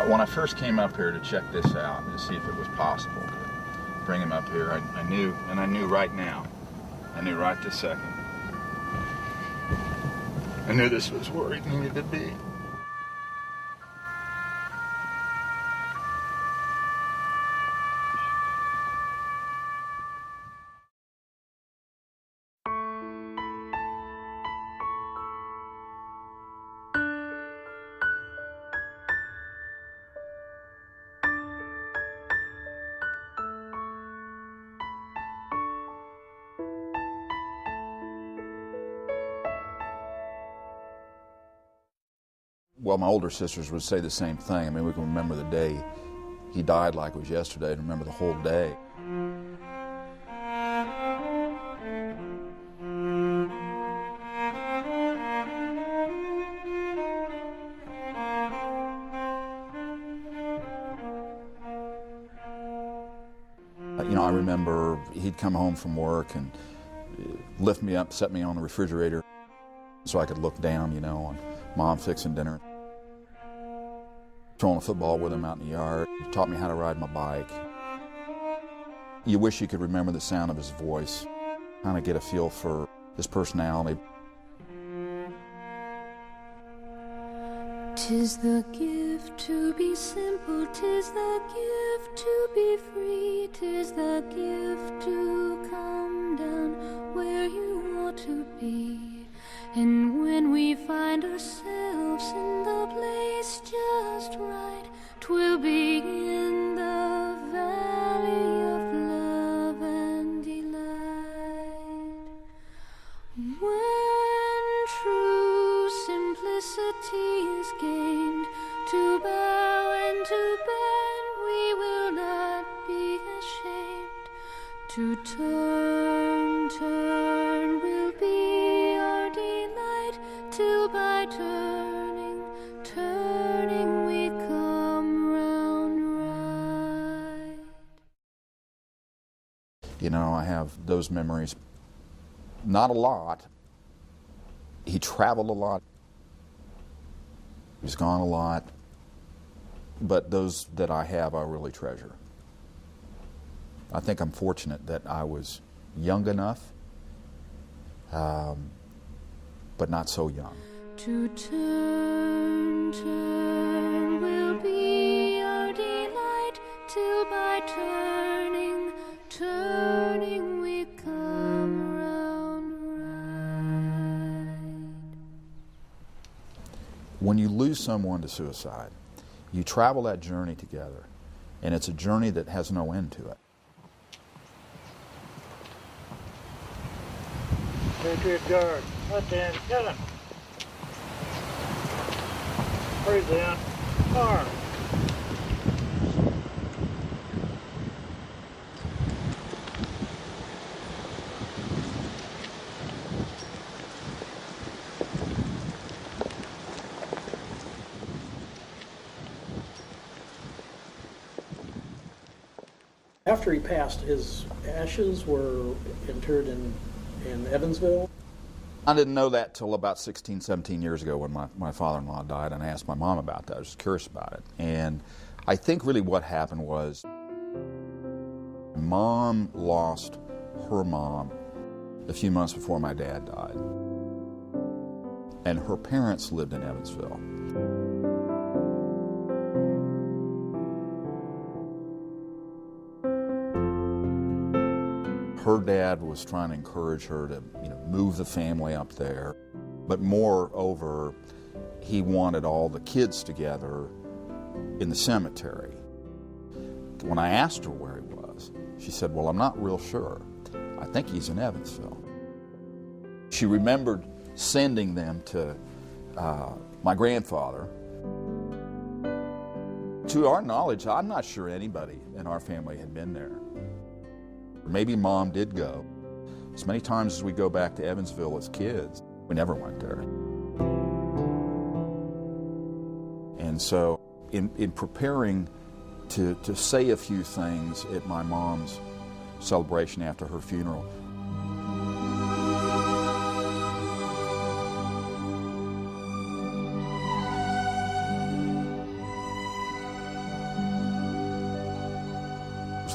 When I first came up here to check this out and to see if it was possible to bring him up here, I knew right now, I knew right this second, I knew this was where he needed to be. Well, my older sisters would say the same thing. I mean, we can remember the day he died like it was yesterday, and remember the whole day. You know, I remember he'd come home from work and lift me up, set me on the refrigerator so I could look down, you know, on Mom fixing dinner. Throwing a football with him out in the yard. He taught me how to ride my bike. You wish you could remember the sound of his voice, kind of get a feel for his personality. 'Tis the gift to be simple, 'tis the gift to be free, 'tis the gift to come down where you want to be. And when we find ourselves in the place just right, 'twill be in the valley of love and delight. When true simplicity is gained, to bow and to bend, we will not be ashamed. To turn will be our delight, till by turning we come round right. You know, I have those memories. Not a lot. He traveled a lot. He's gone a lot. But those that I have, I really treasure. I think I'm fortunate that I was young enough, but not so young. To turn will be our delight, till by turning we come round right. When you lose someone to suicide, you travel that journey together, and it's a journey that has no end to it. Take good guard. Let them get him. Breathe in. Arm. After he passed, his ashes were interred in Evansville. I didn't know that till about 16, 17 years ago when my father-in-law died, and I asked my mom about that. I was curious about it. And I think really what happened was Mom lost her mom a few months before my dad died. And her parents lived in Evansville. Her dad was trying to encourage her to, move the family up there. But moreover, he wanted all the kids together in the cemetery. When I asked her where he was, she said, well, I'm not real sure. I think he's in Evansville. She remembered sending them to my grandfather. To our knowledge, I'm not sure anybody in our family had been there. Maybe Mom did go. As many times as we go back to Evansville as kids, we never went there. And so in preparing to say a few things at my mom's celebration after her funeral,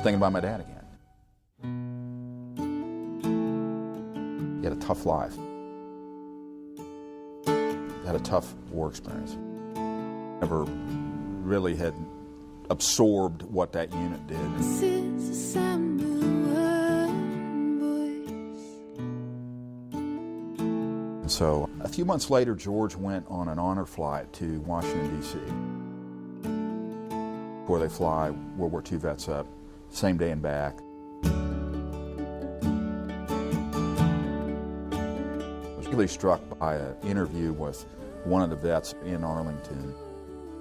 thinking about my dad again. He had a tough life. Had a tough war experience. Never really had absorbed what that unit did. This is a Samoan voice. And so a few months later, George went on an honor flight to Washington, D.C., where they fly World War II vets up, same day and back. I was really struck by an interview with one of the vets in Arlington.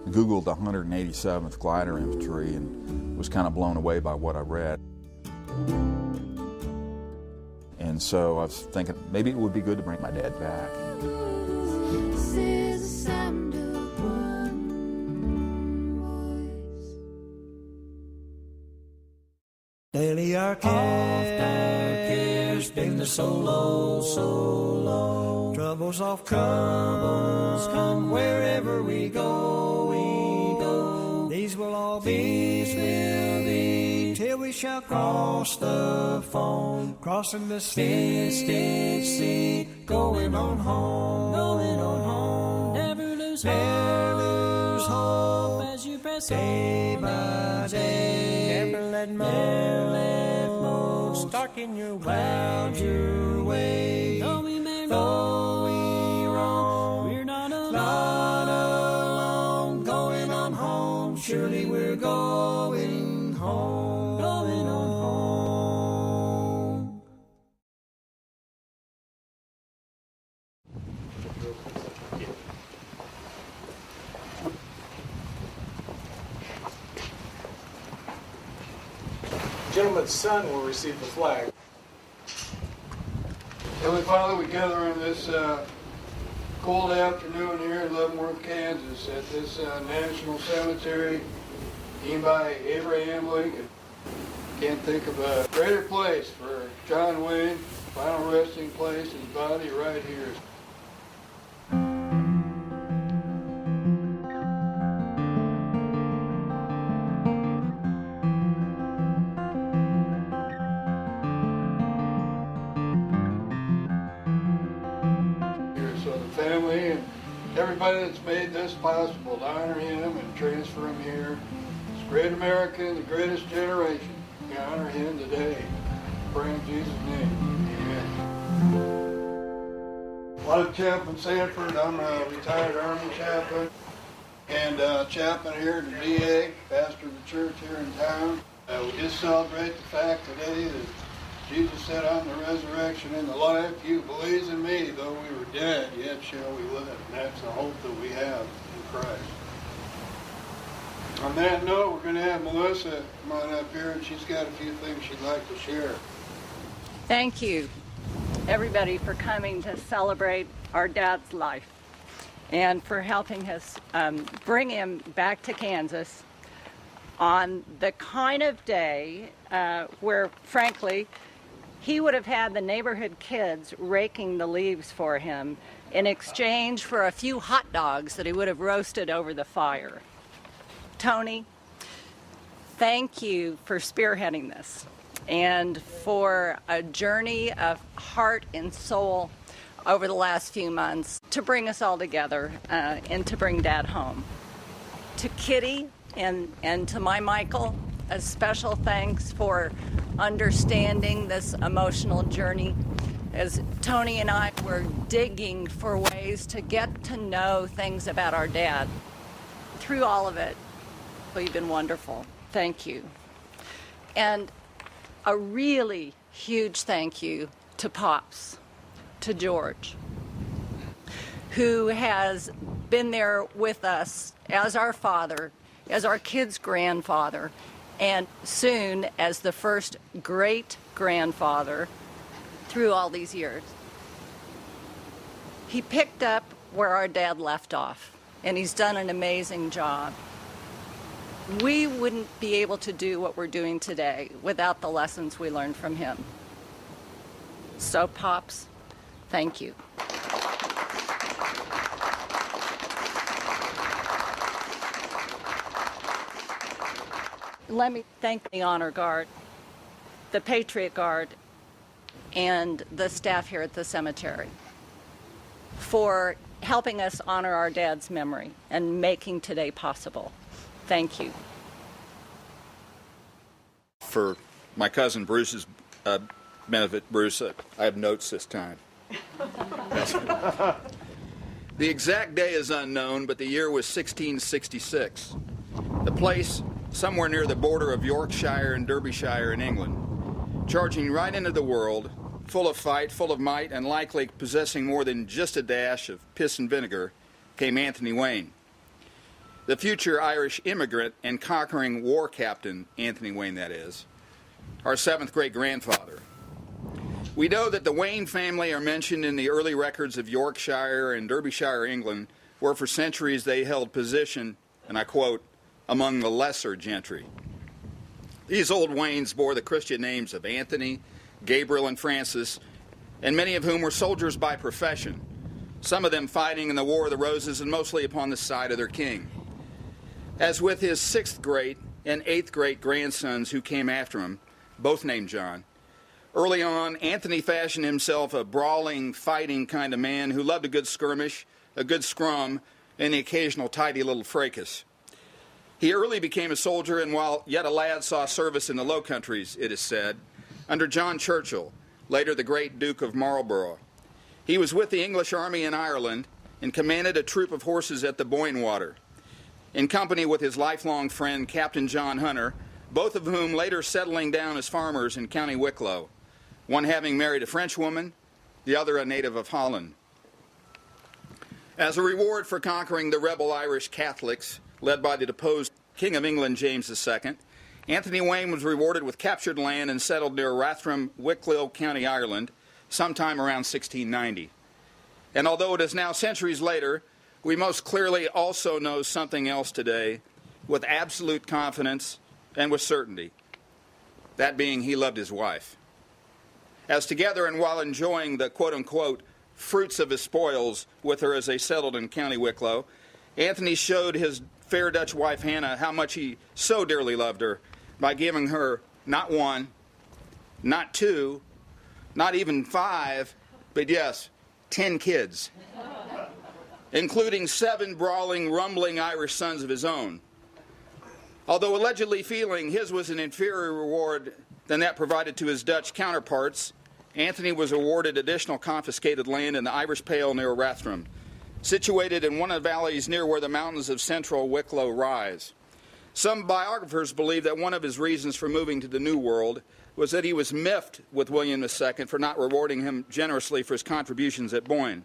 Googled the 187th Glider Infantry and was kind of blown away by what I read. And so I was thinking maybe it would be good to bring my dad back. This is the sound of one voice. Daily our cares been the so low, so low. Troubles off troubles come wherever we go, we go. These will all be till we shall cross the foam, crossing the mystic sea, going on home, going on home. Never lose hope as you press day by day. Never let most darken your way. Though we may wrong, we're not alone. Going on home, surely we're going home. Going on home. Gentleman's son will receive the flag. Heavenly Father, we gather on this cold afternoon here in Leavenworth, Kansas at this national cemetery named by Abraham Lincoln. Can't think of a greater place for John Wayne, final resting place, his body right here. So the family and everybody that's made this possible to honor him and transfer him here. This great American, the greatest generation. We honor him today. Pray in Jesus' name. Amen. I'm Chaplain Sanford. I'm a retired Army chaplain and chaplain here at the VA, pastor of the church here in town. We just celebrate the fact today that Jesus said, "I'm the resurrection and the life. He who believes in me, though we were dead, yet shall we live." And that's the hope that we have in Christ. On that note, we're going to have Melissa come on up here, and she's got a few things she'd like to share. Thank you, everybody, for coming to celebrate our dad's life and for helping us bring him back to Kansas on the kind of day where, frankly, he would have had the neighborhood kids raking the leaves for him in exchange for a few hot dogs that he would have roasted over the fire. Tony, thank you for spearheading this and for a journey of heart and soul over the last few months to bring us all together and to bring Dad home. To Kitty and to my Michael, a special thanks for understanding this emotional journey as Tony and I were digging for ways to get to know things about our dad. Through all of it, you've been wonderful. Thank you. And a really huge thank you to Pops, to George, who has been there with us as our father, as our kids' grandfather, and soon as the first great-grandfather through all these years. He picked up where our dad left off, and he's done an amazing job. We wouldn't be able to do what we're doing today without the lessons we learned from him. So, Pops, thank you. let me thank the Honor Guard, the Patriot Guard, and the staff here at the cemetery for helping us honor our dad's memory and making today possible. Thank you. For my cousin Bruce's benefit, Bruce, I have notes this time. The exact day is unknown, but the year was 1666. The place, somewhere near the border of Yorkshire and Derbyshire in England, charging right into the world, full of fight, full of might, and likely possessing more than just a dash of piss and vinegar, came Anthony Wayne. The future Irish immigrant and conquering war captain, Anthony Wayne that is, our seventh great-grandfather. We know that the Wayne family are mentioned in the early records of Yorkshire and Derbyshire, England, where for centuries they held position, and I quote, among the lesser gentry. These old Waynes bore the Christian names of Anthony, Gabriel, and Francis, and many of whom were soldiers by profession, some of them fighting in the War of the Roses and mostly upon the side of their king. As with his sixth great and eighth great grandsons who came after him, both named John, early on, Anthony fashioned himself a brawling, fighting kind of man who loved a good skirmish, a good scrum, and the occasional tidy little fracas. He early became a soldier, and while yet a lad saw service in the Low Countries, it is said, under John Churchill, later the great Duke of Marlborough. He was with the English army in Ireland and commanded a troop of horses at the Boyne Water, in company with his lifelong friend Captain John Hunter, both of whom later settling down as farmers in County Wicklow, one having married a Frenchwoman, the other a native of Holland. As a reward for conquering the rebel Irish Catholics, led by the deposed King of England James II, Anthony Wayne was rewarded with captured land and settled near Rathdrum, Wicklow, County Ireland, sometime around 1690. And although it is now centuries later, we most clearly also know something else today with absolute confidence and with certainty, that being he loved his wife. As together and while enjoying the quote-unquote fruits of his spoils with her as they settled in County Wicklow, Anthony showed his fair Dutch wife Hannah how much he so dearly loved her by giving her not one, not two, not even 5, but yes, 10 kids, including 7 brawling, rumbling Irish sons of his own. Although allegedly feeling his was an inferior reward than that provided to his Dutch counterparts, Anthony was awarded additional confiscated land in the Irish Pale near Rathdrum, situated in one of the valleys near where the mountains of central Wicklow rise. Some biographers believe that one of his reasons for moving to the New World was that he was miffed with William II for not rewarding him generously for his contributions at Boyne,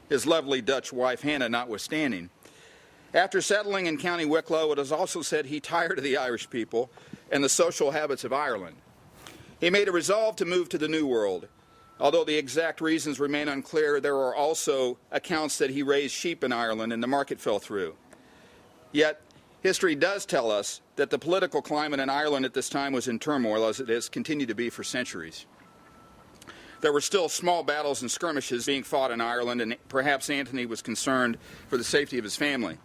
his lovely Dutch wife Hannah notwithstanding. After settling in County Wicklow, it is also said he tired of the Irish people and the social habits of Ireland. He made a resolve to move to the New World. Although the exact reasons remain unclear, there are also accounts that he raised sheep in Ireland and the market fell through. Yet, history does tell us that the political climate in Ireland at this time was in turmoil, as it has continued to be for centuries. There were still small battles and skirmishes being fought in Ireland, and perhaps Anthony was concerned for the safety of his family.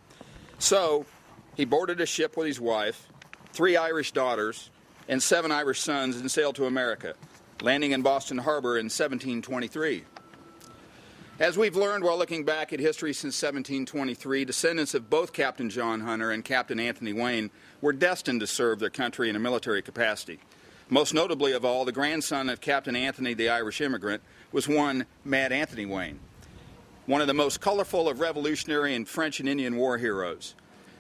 So, he boarded a ship with his wife, 3 Irish daughters, and 7 Irish sons and sailed to America, landing in Boston Harbor in 1723. As we've learned while looking back at history since 1723, descendants of both Captain John Hunter and Captain Anthony Wayne were destined to serve their country in a military capacity. Most notably of all, the grandson of Captain Anthony, the Irish immigrant, was one Mad Anthony Wayne, one of the most colorful of Revolutionary and French and Indian War heroes.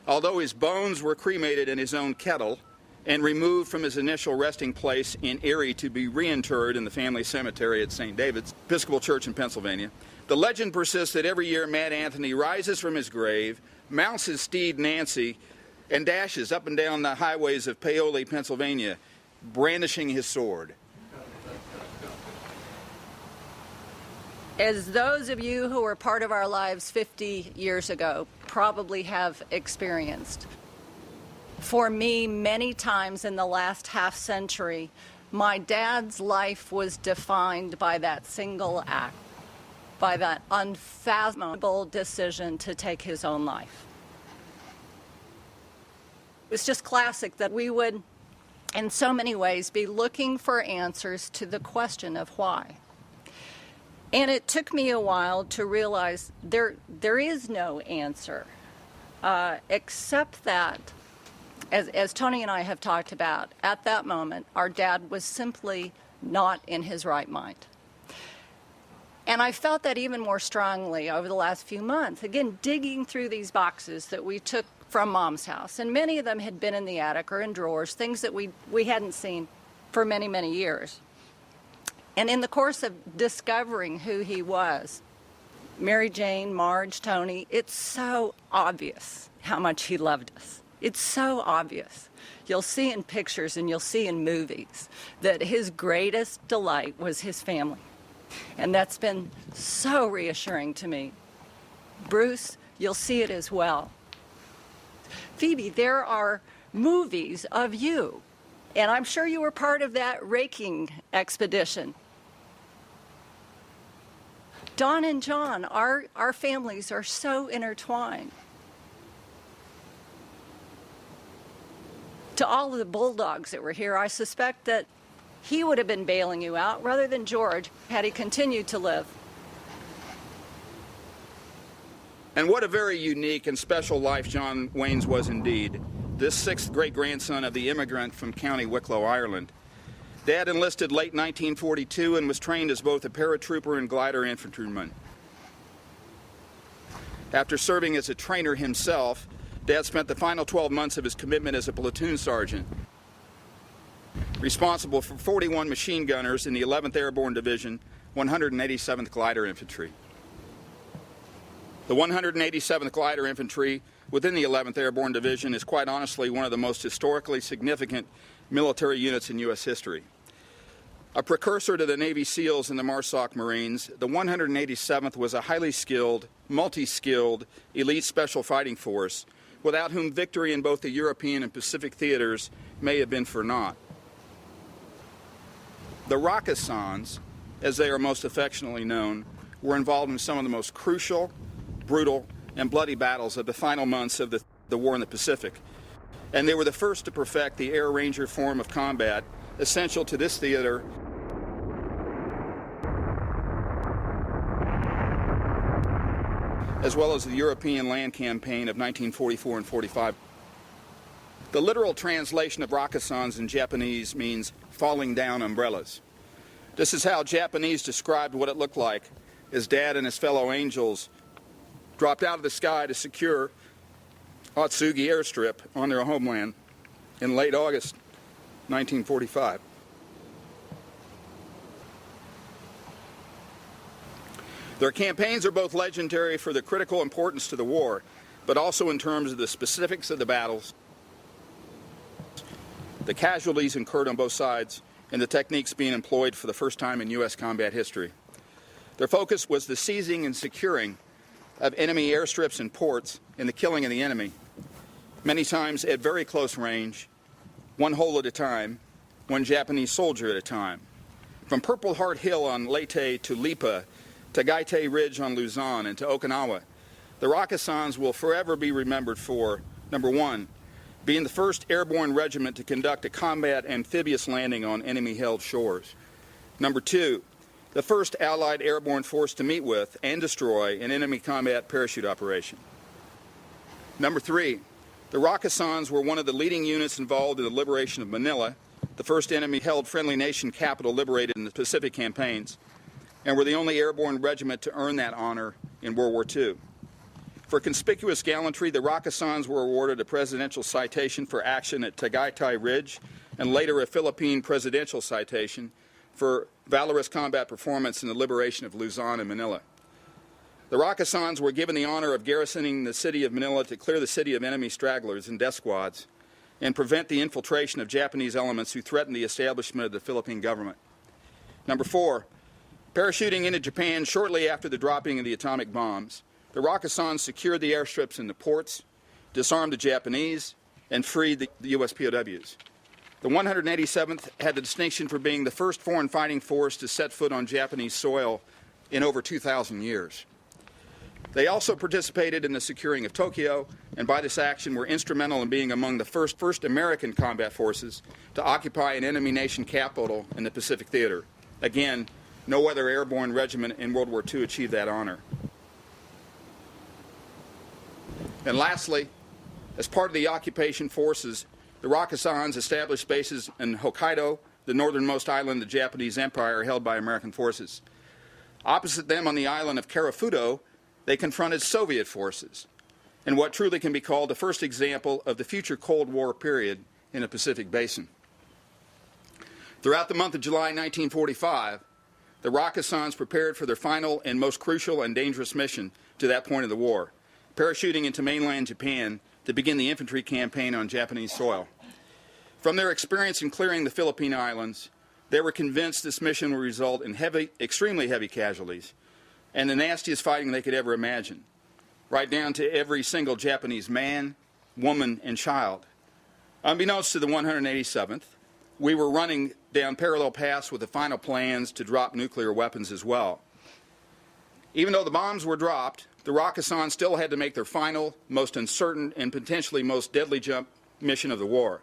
Although his bones were cremated in his own kettle and removed from his initial resting place in Erie to be reinterred in the family cemetery at St. David's Episcopal Church in Pennsylvania, the legend persists that every year Mad Anthony rises from his grave, mounts his steed Nancy, and dashes up and down the highways of Paoli, Pennsylvania, brandishing his sword. As those of you who were part of our lives 50 years ago probably have experienced, for me, many times in the last half century, my dad's life was defined by that single act, by that unfathomable decision to take his own life. was just classic that we would, in so many ways, be looking for answers to the question of why. And it took me a while to realize there is no answer, except that, as Tony and I have talked about, at that moment, our dad was simply not in his right mind. And I felt that even more strongly over the last few months, again, digging through these boxes that we took from Mom's house. And many of them had been in the attic or in drawers, things that we hadn't seen for many, many years. And in the course of discovering who he was, Mary Jane, Marge, Tony, it's so obvious how much he loved us. It's so obvious. You'll see in pictures and you'll see in movies that his greatest delight was his family. And that's been so reassuring to me. Bruce, you'll see it as well. Phoebe, there are movies of you, and I'm sure you were part of that raking expedition. Don and John, our families are so intertwined. To all of the bulldogs that were here, I suspect that he would have been bailing you out rather than George had he continued to live. And what a very unique and special life John Wayne's was indeed. This sixth great-grandson of the immigrant from County Wicklow, Ireland. Dad enlisted late 1942 and was trained as both a paratrooper and glider infantryman. After serving as a trainer himself, Dad spent the final 12 months of his commitment as a platoon sergeant, responsible for 41 machine gunners in the 11th Airborne Division, 187th Glider Infantry. The 187th Glider Infantry within the 11th Airborne Division is quite honestly one of the most historically significant military units in U.S. history. A precursor to the Navy SEALs and the MARSOC Marines, the 187th was a highly skilled, multi-skilled, elite special fighting force without whom victory in both the European and Pacific theaters may have been for naught. The Rakkasans, as they are most affectionately known, were involved in some of the most crucial, brutal, and bloody battles of the final months of the war in the Pacific. And they were the first to perfect the Air Ranger form of combat essential to this theater as well as the European land campaign of 1944 and 45. The literal translation of Rakkasans in Japanese means falling down umbrellas. This is how Japanese described what it looked like as Dad and his fellow angels dropped out of the sky to secure Otsugi airstrip on their homeland in late August 1945. Their campaigns are both legendary for their critical importance to the war, but also in terms of the specifics of the battles, the casualties incurred on both sides, and the techniques being employed for the first time in U.S. combat history. Their focus was the seizing and securing of enemy airstrips and ports and the killing of the enemy, many times at very close range, one hole at a time, one Japanese soldier at a time. From Purple Heart Hill on Leyte to Lipa, to Gaitei Ridge on Luzon, and to Okinawa, the Rakkasans will forever be remembered for, number one, being the first airborne regiment to conduct a combat amphibious landing on enemy-held shores. Number two, the first Allied airborne force to meet with and destroy an enemy combat parachute operation. Number three, the Rakkasans were one of the leading units involved in the liberation of Manila, the first enemy-held friendly nation capital liberated in the Pacific campaigns, and were the only airborne regiment to earn that honor in World War II. For conspicuous gallantry, the Rakkasans were awarded a presidential citation for action at Tagaytay Ridge, and later a Philippine presidential citation for valorous combat performance in the liberation of Luzon and Manila. The Rakkasans were given the honor of garrisoning the city of Manila to clear the city of enemy stragglers and death squads and prevent the infiltration of Japanese elements who threatened the establishment of the Philippine government. Number four, parachuting into Japan shortly after the dropping of the atomic bombs, the Rakkasans secured the airstrips in the ports, disarmed the Japanese, and freed the U.S. POWs. The 187th had the distinction for being the first foreign fighting force to set foot on Japanese soil in over 2,000 years. They also participated in the securing of Tokyo, and by this action were instrumental in being among the first American combat forces to occupy an enemy nation capital in the Pacific Theater. Again, no other airborne regiment in World War II achieved that honor. And lastly, as part of the occupation forces, the Rakkasans established bases in Hokkaido, the northernmost island of the Japanese Empire, held by American forces. Opposite them on the island of Karafuto, they confronted Soviet forces in what truly can be called the first example of the future Cold War period in the Pacific Basin. Throughout the month of July 1945, the Rakkasans prepared for their final and most crucial and dangerous mission to that point of the war, parachuting into mainland Japan to begin the infantry campaign on Japanese soil. From their experience in clearing the Philippine Islands, they were convinced this mission would result in extremely heavy casualties and the nastiest fighting they could ever imagine, right down to every single Japanese man, woman, and child. Unbeknownst to the 187th, we were running down parallel paths with the final plans to drop nuclear weapons as well. Even though the bombs were dropped, the Rakkasans still had to make their final, most uncertain, and potentially most deadly jump mission of the war.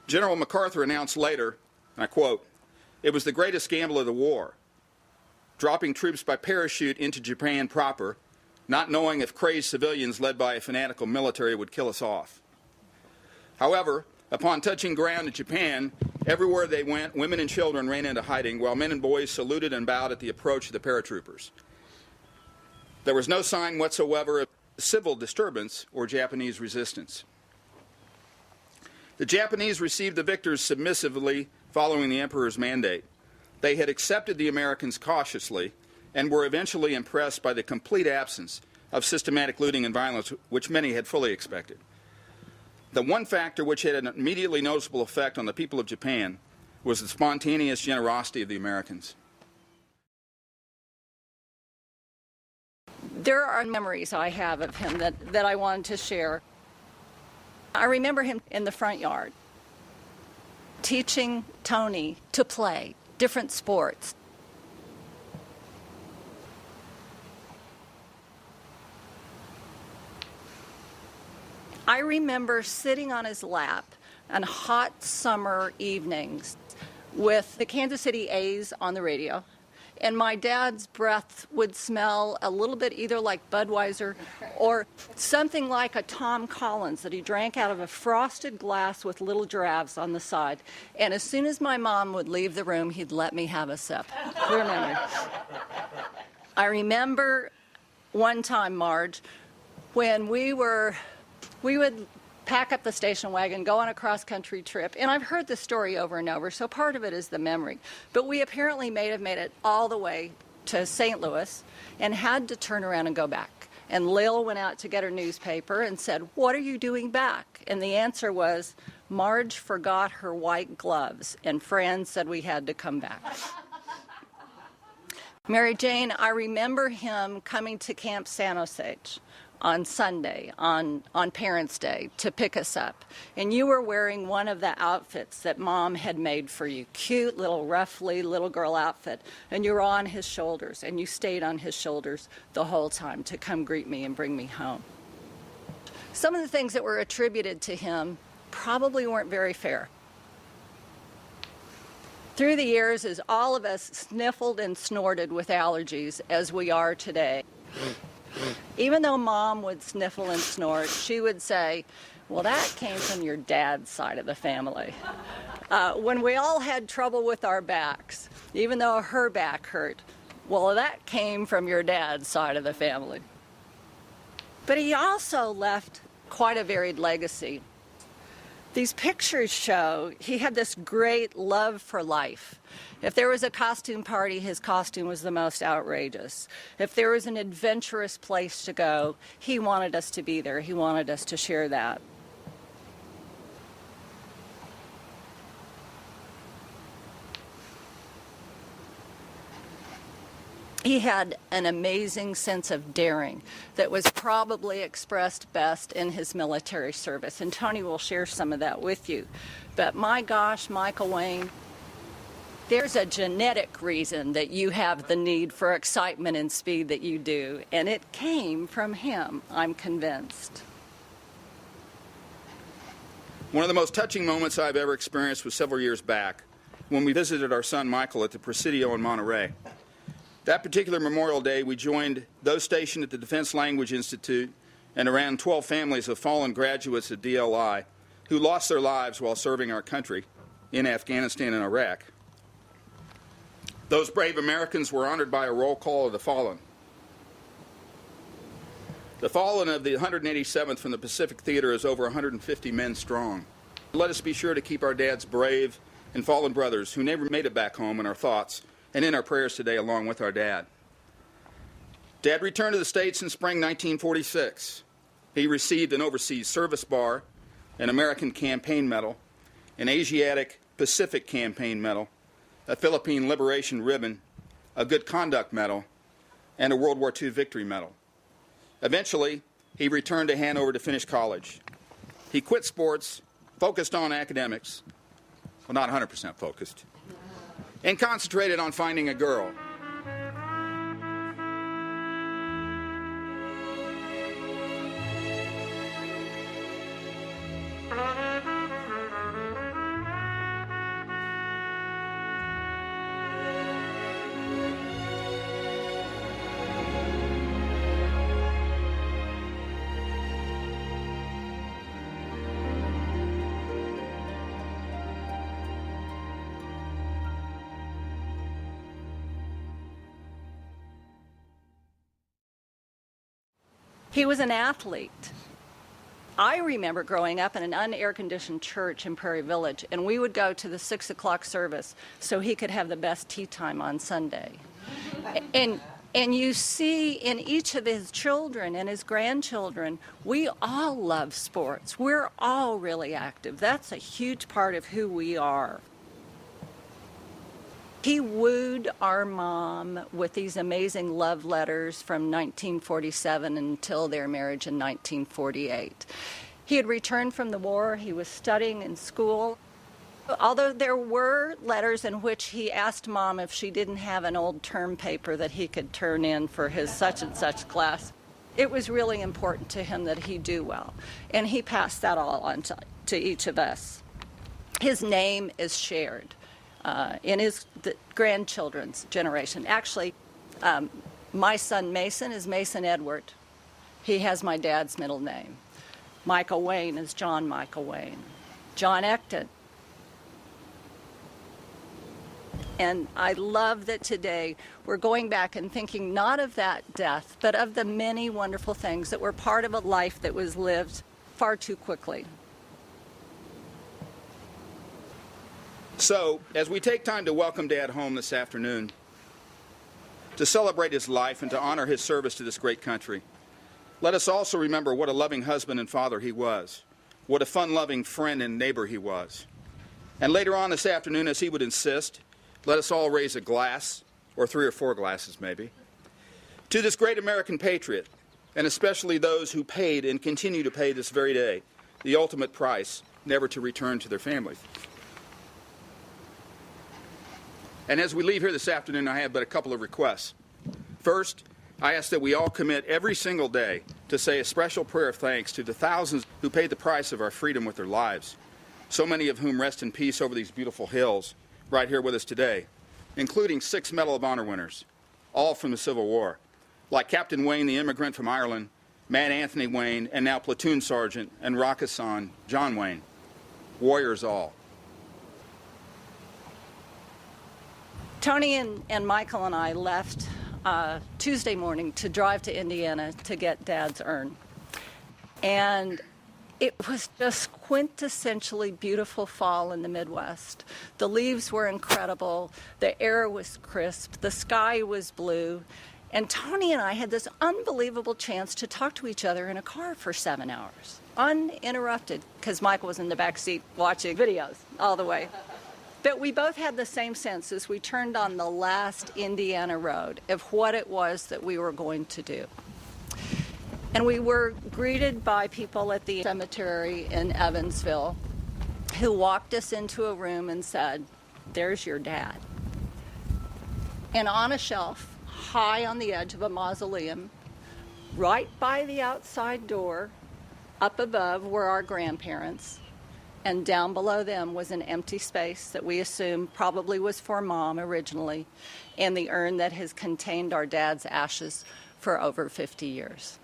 General MacArthur announced later, and I quote, "It was the greatest gamble of the war, dropping troops by parachute into Japan proper, not knowing if crazed civilians led by a fanatical military would kill us off." However, upon touching ground in Japan, everywhere they went, women and children ran into hiding, while men and boys saluted and bowed at the approach of the paratroopers. There was no sign whatsoever of civil disturbance or Japanese resistance. The Japanese received the victors submissively following the Emperor's mandate. They had accepted the Americans cautiously and were eventually impressed by the complete absence of systematic looting and violence, which many had fully expected. The one factor which had an immediately noticeable effect on the people of Japan was the spontaneous generosity of the Americans. There are memories I have of him that I wanted to share. I remember him in the front yard, teaching Tony to play different sports. I remember sitting on his lap on hot summer evenings with the Kansas City A's on the radio, and my dad's breath would smell a little bit either like Budweiser or something like a Tom Collins that he drank out of a frosted glass with little giraffes on the side. And as soon as my mom would leave the room, he'd let me have a sip. Clear memory. I remember one time, Marge, when we would pack up the station wagon, go on a cross-country trip, and I've heard this story over and over, so part of it is the memory. But we apparently may have made it all the way to St. Louis and had to turn around and go back. And Lil went out to get her newspaper and said, "What are you doing back?" And the answer was, "Marge forgot her white gloves," and Fran said we had to come back. Mary Jane, I remember him coming to Camp San Osage on Sunday, on Parents' Day, to pick us up. And you were wearing one of the outfits that Mom had made for you, cute little roughly little girl outfit. And you were on his shoulders, and you stayed on his shoulders the whole time to come greet me and bring me home. Some of the things that were attributed to him probably weren't very fair. Through the years, as all of us sniffled and snorted with allergies as we are today, even though Mom would sniffle and snort, she would say, "Well, that came from your dad's side of the family." When we all had trouble with our backs, even though her back hurt, "Well, that came from your dad's side of the family." But he also left quite a varied legacy. These pictures show he had this great love for life. If there was a costume party, his costume was the most outrageous. If there was an adventurous place to go, he wanted us to be there. He wanted us to share that. He had an amazing sense of daring that was probably expressed best in his military service, and Tony will share some of that with you. But my gosh, Michael Wayne, There's a genetic reason that you have the need for excitement and speed that you do, and it came from him, I'm convinced. One of the most touching moments I've ever experienced was several years back when we visited our son Michael at the Presidio in Monterey. That particular Memorial Day, we joined those stationed at the Defense Language Institute and around 12 families of fallen graduates of DLI who lost their lives while serving our country in Afghanistan and Iraq. Those brave Americans were honored by a roll call of the fallen. The fallen of the 187th from the Pacific Theater is over 150 men strong. Let us be sure to keep our dad's brave and fallen brothers who never made it back home in our thoughts and in our prayers today along with our dad. Dad returned to the States in spring 1946. He received an Overseas Service Bar, an American Campaign Medal, an Asiatic Pacific Campaign Medal, a Philippine Liberation Ribbon, a Good Conduct Medal, and a World War II Victory Medal. Eventually, he returned to Hanover to finish college. He quit sports, focused on academics, well, not 100% focused, and concentrated on finding a girl. He was an athlete. I remember growing up in an unair-conditioned church in Prairie Village, and we would go to the 6 o'clock service so he could have the best tea time on Sunday. And you see in each of his children and his grandchildren, we all love sports. We're all really active. That's a huge part of who we are. He wooed our mom with these amazing love letters from 1947 until their marriage in 1948. He had returned from the war. He was studying in school. Although there were letters in which he asked Mom if she didn't have an old term paper that he could turn in for his such and such class, it was really important to him that he do well. And he passed that all on to each of us. His name is shared in his grandchildren's generation. Actually, my son Mason is Mason Edward. He has my dad's middle name. Michael Wayne is John Michael Wayne. John Ecton. And I love that today we're going back and thinking not of that death, but of the many wonderful things that were part of a life that was lived far too quickly. So, as we take time to welcome Dad home this afternoon, to celebrate his life and to honor his service to this great country, let us also remember what a loving husband and father he was, what a fun-loving friend and neighbor he was. And later on this afternoon, as he would insist, let us all raise a glass, or 3 or 4 glasses maybe, to this great American patriot, and especially those who paid and continue to pay this very day the ultimate price, never to return to their families. And as we leave here this afternoon, I have but a couple of requests. First, I ask that we all commit every single day to say a special prayer of thanks to the thousands who paid the price of our freedom with their lives, so many of whom rest in peace over these beautiful hills right here with us today, including 6 Medal of Honor winners, all from the Civil War, like Captain Wayne, the immigrant from Ireland, Matt Anthony Wayne, and now Platoon Sergeant and Rakkasan John Wayne. Warriors all. Tony and Michael and I left Tuesday morning to drive to Indiana to get Dad's urn. And it was just quintessentially beautiful fall in the Midwest. The leaves were incredible, the air was crisp, the sky was blue, and Tony and I had this unbelievable chance to talk to each other in a car for 7 hours, uninterrupted, because Michael was in the back seat watching videos all the way. But we both had the same sense as we turned on the last Indiana road of what it was that we were going to do. And we were greeted by people at the cemetery in Evansville who walked us into a room and said, "There's your dad." And on a shelf, high on the edge of a mausoleum, right by the outside door, up above were our grandparents, and down below them was an empty space that we assume probably was for Mom originally, and the urn that has contained our dad's ashes for over 50 years.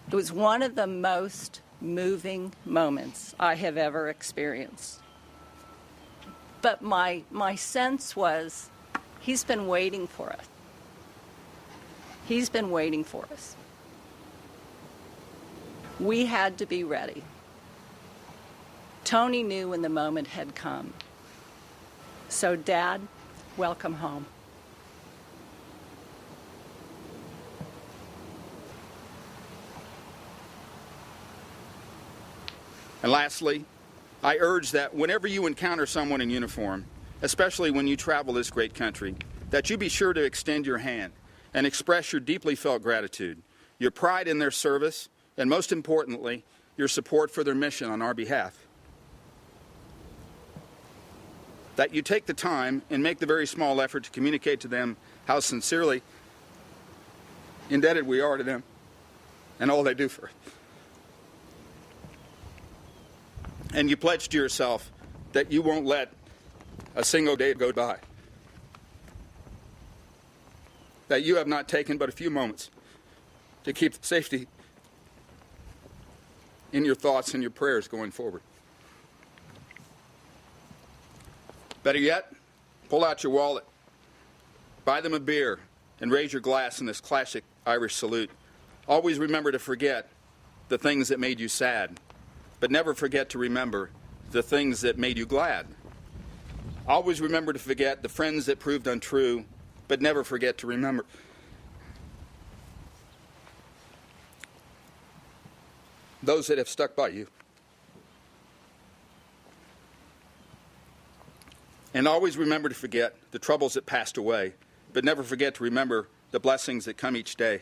It was one of the most moving moments I have ever experienced. But my sense was, he's been waiting for us. He's been waiting for us. We had to be ready. Tony knew when the moment had come. So, Dad, welcome home. And lastly, I urge that whenever you encounter someone in uniform, especially when you travel this great country, that you be sure to extend your hand and express your deeply felt gratitude, your pride in their service, and most importantly, your support for their mission on our behalf. That you take the time and make the very small effort to communicate to them how sincerely indebted we are to them and all they do for us. And you pledge to yourself that you won't let a single day go by. That you have not taken but a few moments to keep safety in your thoughts and your prayers going forward. Better yet, pull out your wallet, buy them a beer, and raise your glass in this classic Irish salute. Always remember to forget the things that made you sad, but never forget to remember the things that made you glad. Always remember to forget the friends that proved untrue, but never forget to remember those that have stuck by you. And always remember to forget the troubles that passed away, but never forget to remember the blessings that come each day.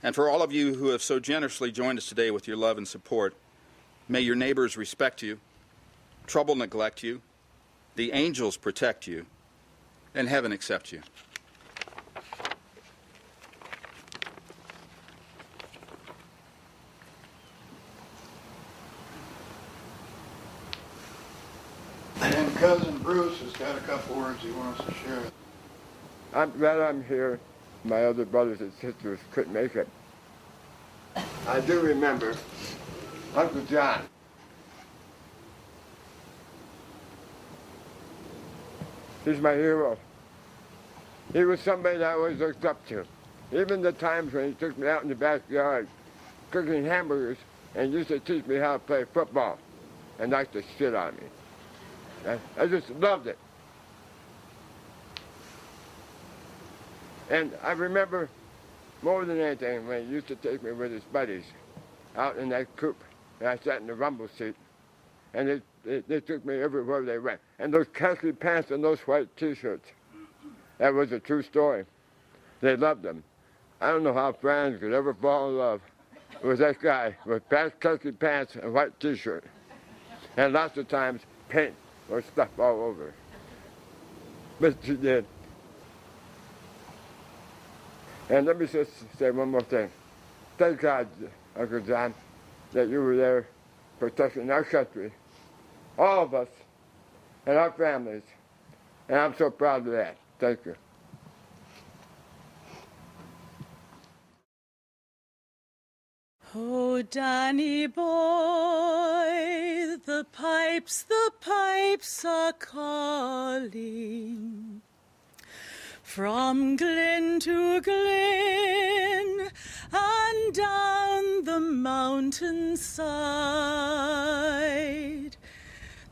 And for all of you who have so generously joined us today with your love and support, may your neighbors respect you, trouble neglect you, the angels protect you, and heaven accept you. And Cousin Bruce has got a couple words he wants to share. I'm glad I'm here. My other brothers and sisters couldn't make it. I do remember Uncle John. He's my hero. He was somebody that I always looked up to. Even the times when he took me out in the backyard cooking hamburgers and used to teach me how to play football and knocked the shit out of me. I just loved it. And I remember more than anything when he used to take me with his buddies out in that coupe. And I sat in the rumble seat. And they took me everywhere they went. And those khaki pants and those white T-shirts. That was a true story. They loved them. I don't know how Franz could ever fall in love with that guy with khaki pants and white T-shirt. And lots of times paint or stuff all over. But she did. And let me just say one more thing. Thank God, Uncle John, that you were there protecting our country, all of us, and our families. And I'm so proud of that. Thank you. Oh, Danny boy, the pipes are calling. From glen to glen and down the mountainside,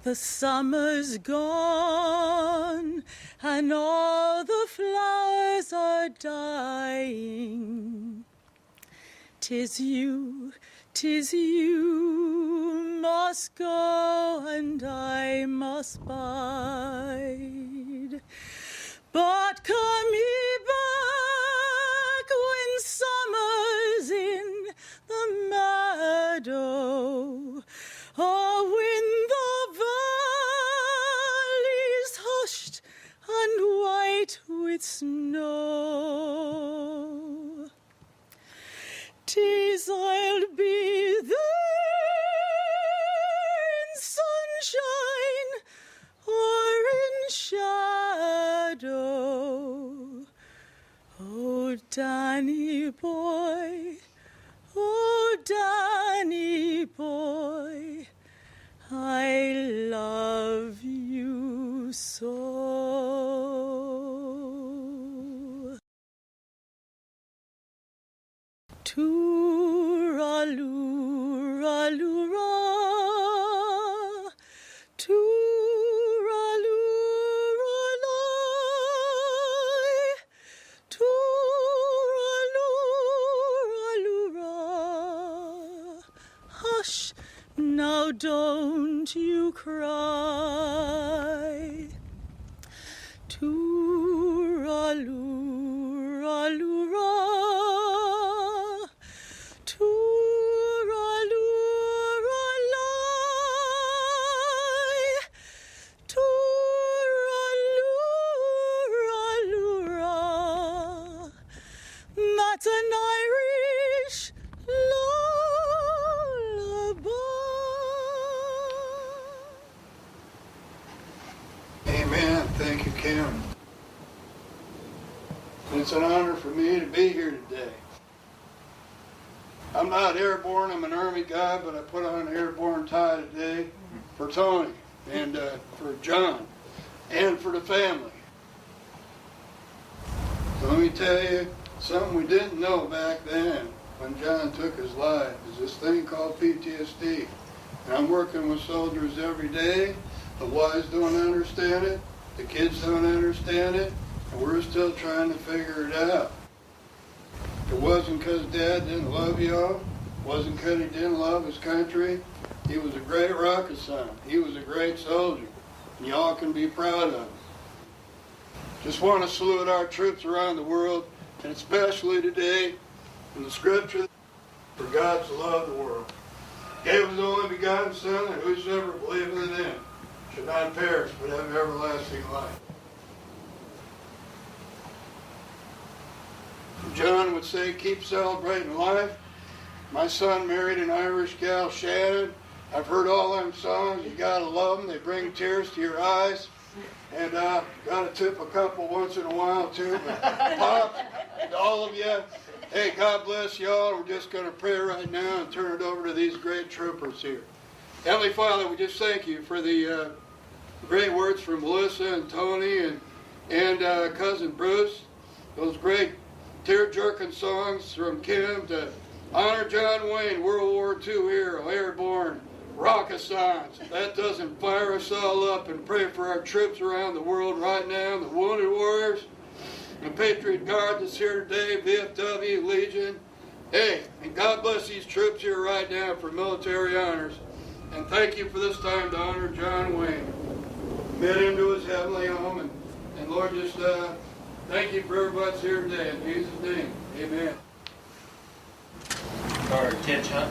the summer's gone and all the flowers are dying. 'Tis you must go and I must bide. But come ye back when summer's in the meadow, or when the valley's hushed and white with Danny boy, oh Danny boy, I love you so. Tooraloo-ra-loo-ra, tooraloo-ra-loo, tooraloo-ra-loo-ra. Hush, now don't you cry. Tooraloo-ra-loo-ra, tooraloo-ra-loo, tooraloo-ra-loo-ra. That's an Irish lullaby. Amen. Thank you, Kim. It's an honor for me to be here today. I'm not airborne, I'm an Army guy, but I put on an airborne tie today for Tony and for John and for the family. So let me tell you something we didn't know back then when John took his life is this thing called PTSD. And I'm working with soldiers every day. The wives don't understand it, the kids don't understand it, and we're still trying to figure it out. It wasn't because Dad didn't love y'all. It wasn't because he didn't love his country. He was a great rocket son. He was a great soldier. And y'all can be proud of him. Just want to salute our troops around the world, and especially today in the scripture, for God so loved the world. Gave his only begotten Son, that whosoever believeth in him should not perish, but have everlasting life. John would say, keep celebrating life. My son married an Irish gal, Shannon. I've heard all them songs. You gotta love them. They bring tears to your eyes. And gotta tip a couple once in a while too. But Pop, to all of you, hey, God bless y'all. We're just gonna pray right now and turn it over to these great troopers here. Heavenly Father, we just thank you for the great words from Melissa and Tony and Cousin Bruce. Those great tear-jerking songs from Kim to honor John Wayne, World War II hero, airborne, rocket science. If that doesn't fire us all up, and pray for our troops around the world right now, the wounded warriors, the Patriot Guard that's here today, VFW, Legion. Hey, and God bless these troops here right now for military honors. And thank you for this time to honor John Wayne. Met him to his heavenly home, and Lord, just thank you for everybody that's here today. In Jesus' name, amen. Our attention.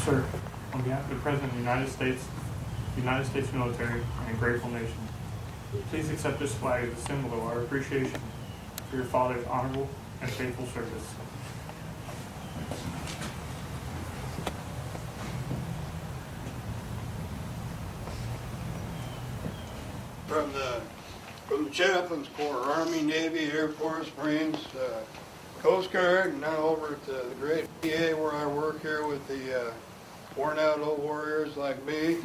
Sir, on behalf of the President of the United States military, and a grateful nation, please accept this flag as a symbol of our appreciation for your father's honorable and faithful service. From the Chaplains Corps, Army, Navy, Air Force, Marines, Coast Guard, and now over at the great VA where I work here with the worn out old warriors like me,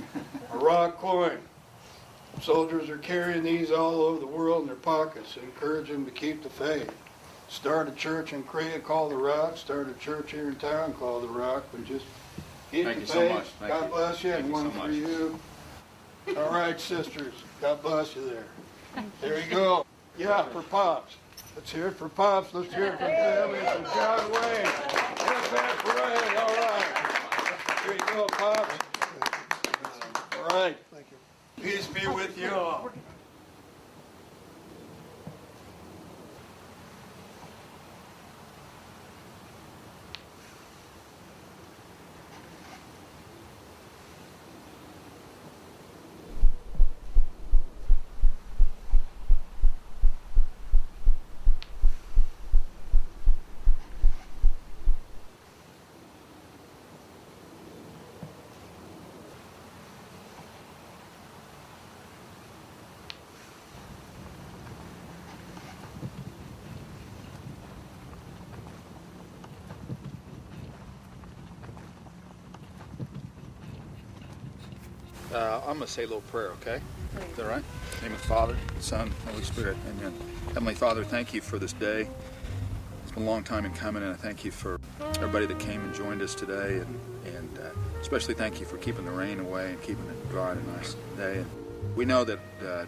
a rock coin. Soldiers are carrying these all over the world in their pockets to encourage them to keep the faith. Start a church in Korea called The Rock, start a church here in town called The Rock, but just keep the faith. Thank you so much. God bless you, and one for you. All right, sisters, God bless you there. There you go. Yeah, for Pops. Let's hear it for Pops. Let's hear it for family, for John Wayne. Here's that parade. All right. Here you go, Pops. All right. Thank you. Peace be with you all. I'm going to say a little prayer, okay? Is that all right? In the name of the Father, Son, Holy Spirit. Amen. Heavenly Father, thank you for this day. It's been a long time in coming, and I thank you for everybody that came and joined us today, and especially thank you for keeping the rain away and keeping it dry and a nice day. And we know that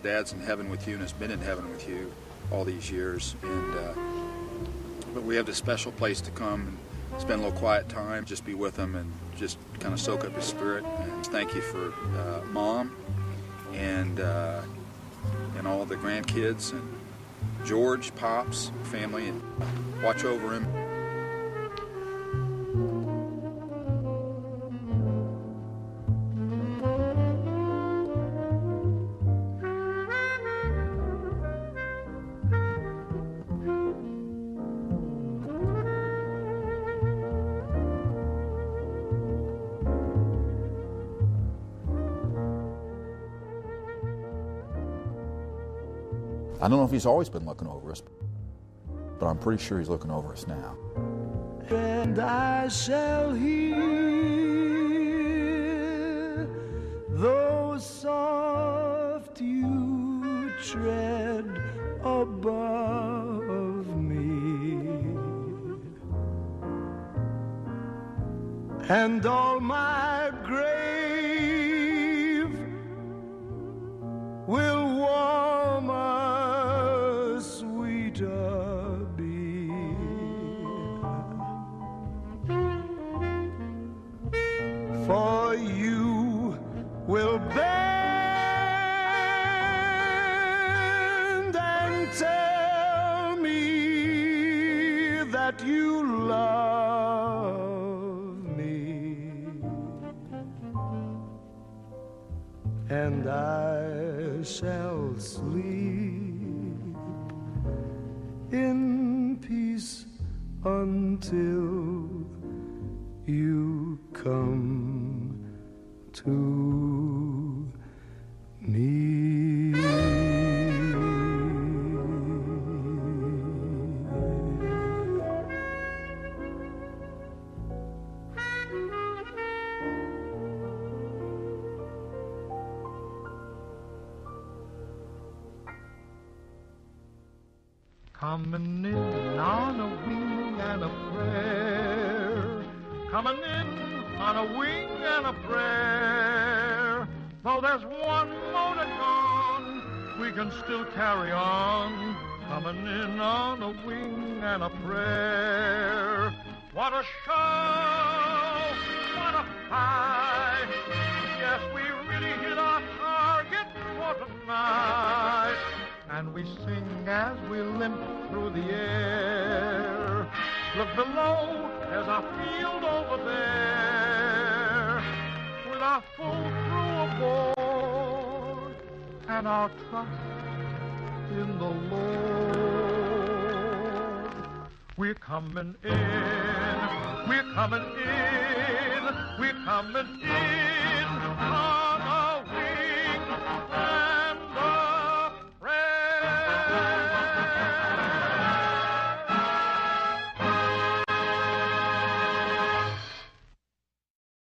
Dad's in heaven with you and has been in heaven with you all these years, but we have this special place to come and spend a little quiet time, just be with him and just kind of soak up his spirit. And thank you for Mom and all the grandkids and George, Pops, family, and watch over him. I don't know if he's always been looking over us, but I'm pretty sure he's looking over us now. And I shall hear those soft you tread above me, and all my grave will warmer, sweeter be. For you will bend and tell me that you love me, and I shall sleep in peace until you come to me. Coming in on a wing and a prayer, coming in on a wing and a prayer. Though there's one motor gone, we can still carry on, coming in on a wing and a prayer. What a show, what a fight. Yes, we really hit our target for tonight. And we sing as we limp through the air. Look below, there's a field over there. our full crew aboard, and our trust in the Lord. We're coming in, we're coming in, we're coming in.